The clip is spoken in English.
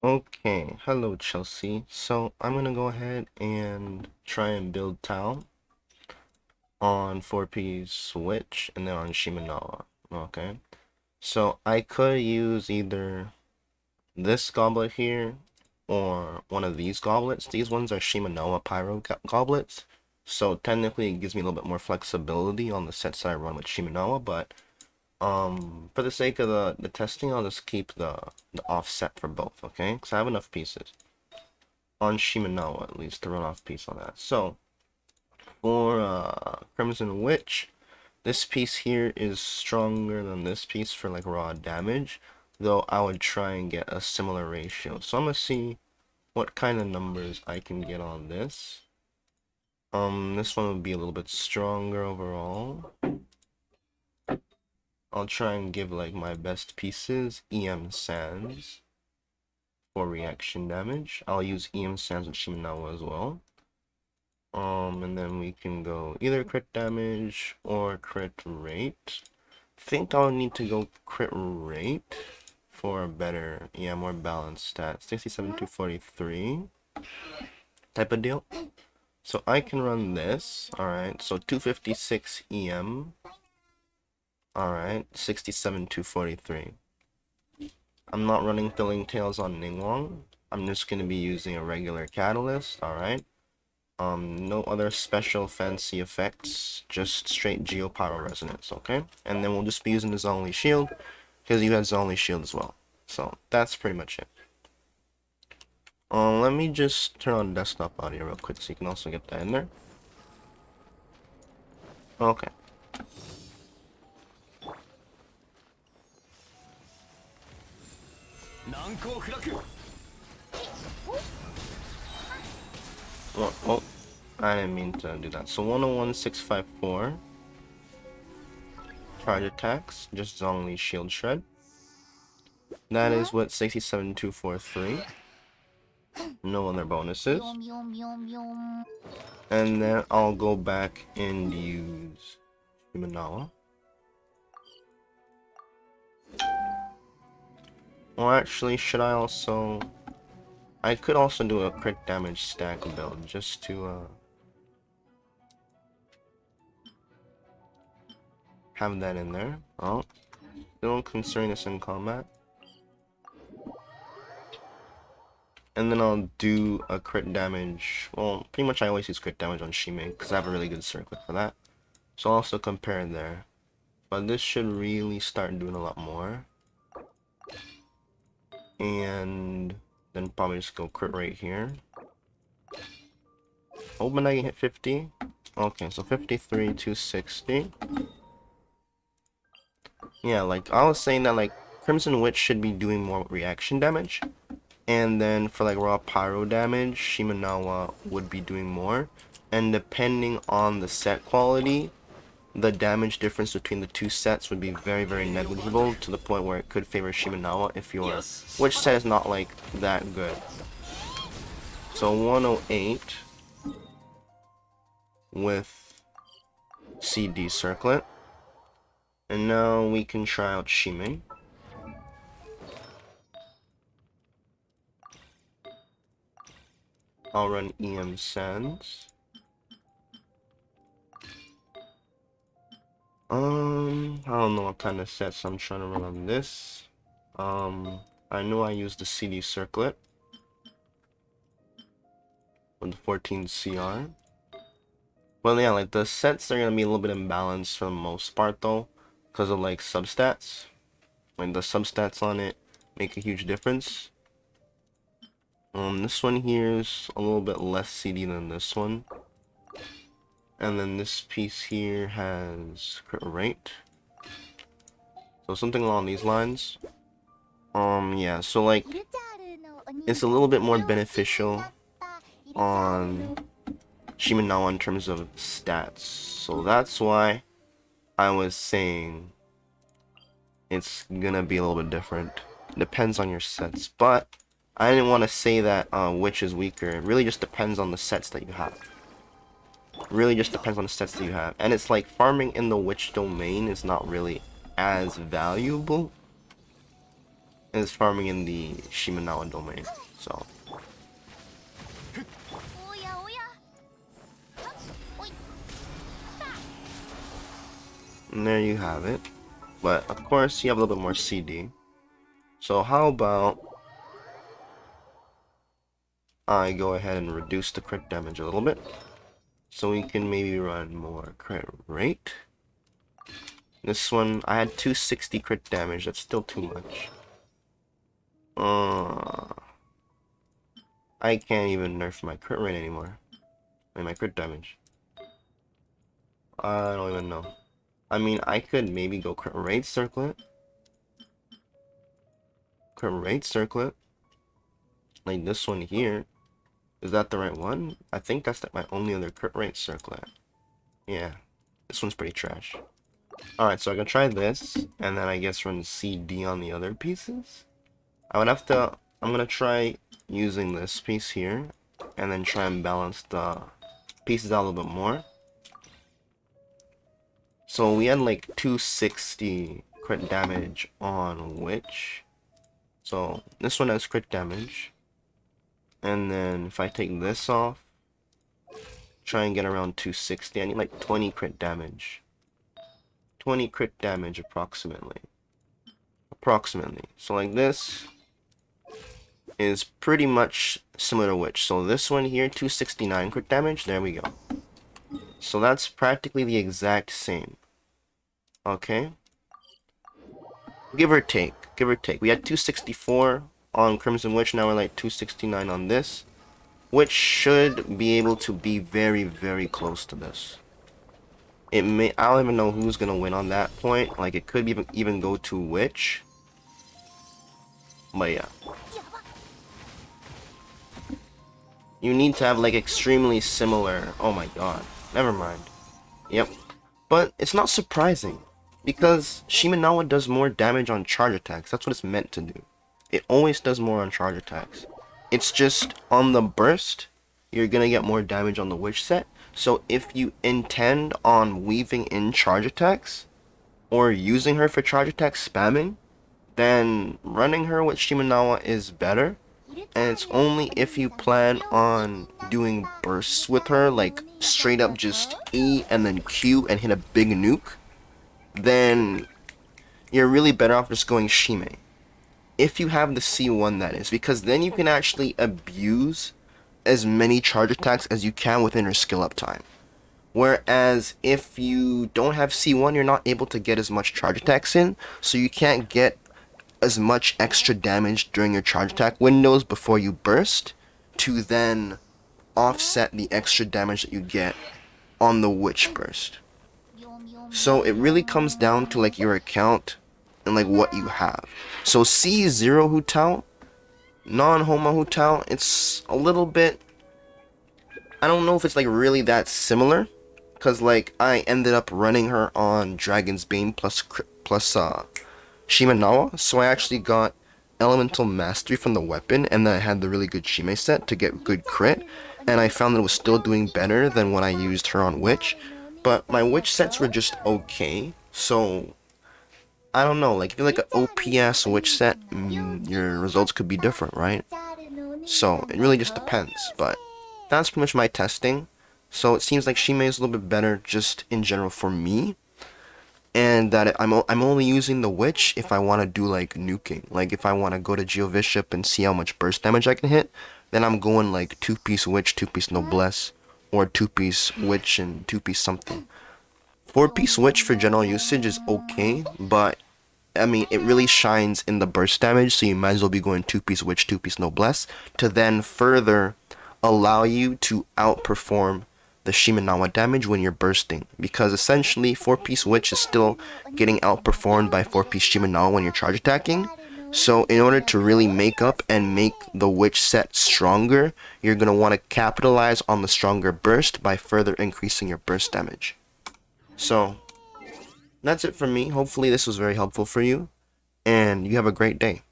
Okay, hello Chelsea. So I'm gonna go ahead and try and build Tao on 4P's Switch and then on Shimenawa. Okay. So I could use either this goblet here or one of these goblets. These ones are Shimenawa Pyro goblets. So technically it gives me a little bit more flexibility on the sets that I run with Shimenawa, but for the sake of the testing, I'll just keep the offset for both, okay? Because I have enough pieces. On Shimenawa, at least, to run off piece on that. So, for Crimson Witch, this piece here is stronger than this piece for like raw damage, though I would try and get a similar ratio. So I'm gonna see what kind of numbers I can get on this. This one would be a little bit stronger overall. I'll try and give like my best pieces EM Sands for reaction damage. I'll use EM Sands with Shimenawa as well. And then we can go either crit damage or crit rate. I think I'll need to go crit rate for a better, yeah, more balanced stat. 67 to 43 type of deal. So I can run this, alright, so 256 EM, alright, 67 to 43. I'm not running Filling Tails on Ningguang. I'm just going to be using a regular catalyst, alright. No other special fancy effects, just straight Geopyro Resonance, okay? And then we'll just be using the Zonly Shield, because you had Zonly Shield as well. So, that's pretty much it. Let me just turn on desktop audio real quick so you can also get that in there. Okay. Oh, I didn't mean to do that. So 101654. Charge attacks, just Zonly Shield Shred. That is what 67243. No other bonuses. And then I'll go back and use Shimenawa. Or actually, should I also... I could also do a crit damage stack build just to have that in there. Oh, still considering this in combat. And then I'll do a crit damage. Well, pretty much I always use crit damage on Shime because I have a really good circuit for that. So I'll also compare there. But this should really start doing a lot more. And then probably just go crit right here. Hoping I can hit 50. Okay, so 53 to 60. Yeah, like I was saying that like Crimson Witch should be doing more reaction damage. And then for like raw pyro damage, Shimenawa would be doing more. And depending on the set quality, the damage difference between the two sets would be very, very negligible to the point where it could favor Shimenawa if your which set is not like that good. So 108 with CD circlet. And now we can try out Shime. I'll run EM Sands. I don't know what kind of sets I'm trying to run on this. I know I used the CD circlet with the 14 CR. Well, yeah, like the sets are gonna be a little bit imbalanced for the most part though, because of like substats. Like the substats on it make a huge difference. This one here is a little bit less CD than this one. And then this piece here has crit rate. So something along these lines. Yeah, so like it's a little bit more beneficial on Shimenawa in terms of stats. So that's why I was saying it's gonna be a little bit different. Depends on your sets. But I didn't want to say that which is weaker. It really just depends on the sets that you have. Really just depends on the sets that you have. And it's like farming in the witch domain is not really as valuable is farming in the Shimenawa domain. So and there you have it. But of course you have a little bit more CD. So how about I go ahead and reduce the crit damage a little bit, so we can maybe run more crit rate. This one, I had 260 crit damage, that's still too much. I can't even nerf my crit rate anymore. I mean, my crit damage. I don't even know. I mean, I could maybe go crit rate circlet. Crit rate circlet. Like this one here. Is that the right one? I think that's my only other crit rate circlet. Yeah. This one's pretty trash. Alright, so I can try this, and then I guess run CD on the other pieces. I would have to... I'm gonna try using this piece here, and then try and balance the pieces out a little bit more. So we had like 260 crit damage on Witch. So this one has crit damage. And then if I take this off, try and get around 260, I need like 20 crit damage. 20 crit damage approximately. So like this is pretty much similar to Witch. So this one here, 269 crit damage, there we go. So that's practically the exact same. Okay? Give or take. We had 264 on Crimson Witch, now we're like 269 on this. Which should be able to be very, very close to this. It may, I don't even know who's gonna win on that point. Like, it could even go to Witch. But yeah. You need to have like extremely similar... Oh my god. Never mind. Yep. But it's not surprising, because Shimenawa does more damage on charge attacks. That's what it's meant to do. It always does more on charge attacks. It's just on the burst, you're gonna get more damage on the Witch set. So if you intend on weaving in charge attacks, or using her for charge attack spamming, then running her with Shimenawa is better. And it's only if you plan on doing bursts with her, like straight up just E and then Q and hit a big nuke, then you're really better off just going Shime. If you have the C1, that is, because then you can actually abuse as many charge attacks as you can within her skill up time. Whereas if you don't have C1, you're not able to get as much charge attacks in, so you can't get as much extra damage during your charge attack windows before you burst, to then offset the extra damage that you get on the Witch burst. So it really comes down to like your account and like what you have. So C0 Hu Tao, non-Homa Hu Tao, it's a little bit, I don't know if it's like really that similar, because like I ended up running her on Dragon's Bane plus Shimenawa, so I actually got Elemental Mastery from the weapon, and then I had the really good Shime set to get good crit, and I found that it was still doing better than when I used her on Witch. But my Witch sets were just okay, so I don't know, like if you're like an OPS Witch set, your results could be different, right? So it really just depends, but that's pretty much my testing. So it seems like Shime is a little bit better just in general for me, and that I'm only using the Witch if I want to do like nuking. Like if I want to go to Geovishap and see how much burst damage I can hit, then I'm going like 2-piece Witch, 2-piece Noblesse, or 2-piece Witch and 2-piece something. 4-piece Witch for general usage is okay, but I mean it really shines in the burst damage, so you might as well be going 2-piece Witch, 2-piece Noblesse to then further allow you to outperform the Shimenawa damage when you're bursting, because essentially 4-piece Witch is still getting outperformed by 4-piece Shimenawa when you're charge attacking. So in order to really make up and make the Witch set stronger, you're going to want to capitalize on the stronger burst by further increasing your burst damage. So that's it from me. Hopefully this was very helpful for you, and you have a great day.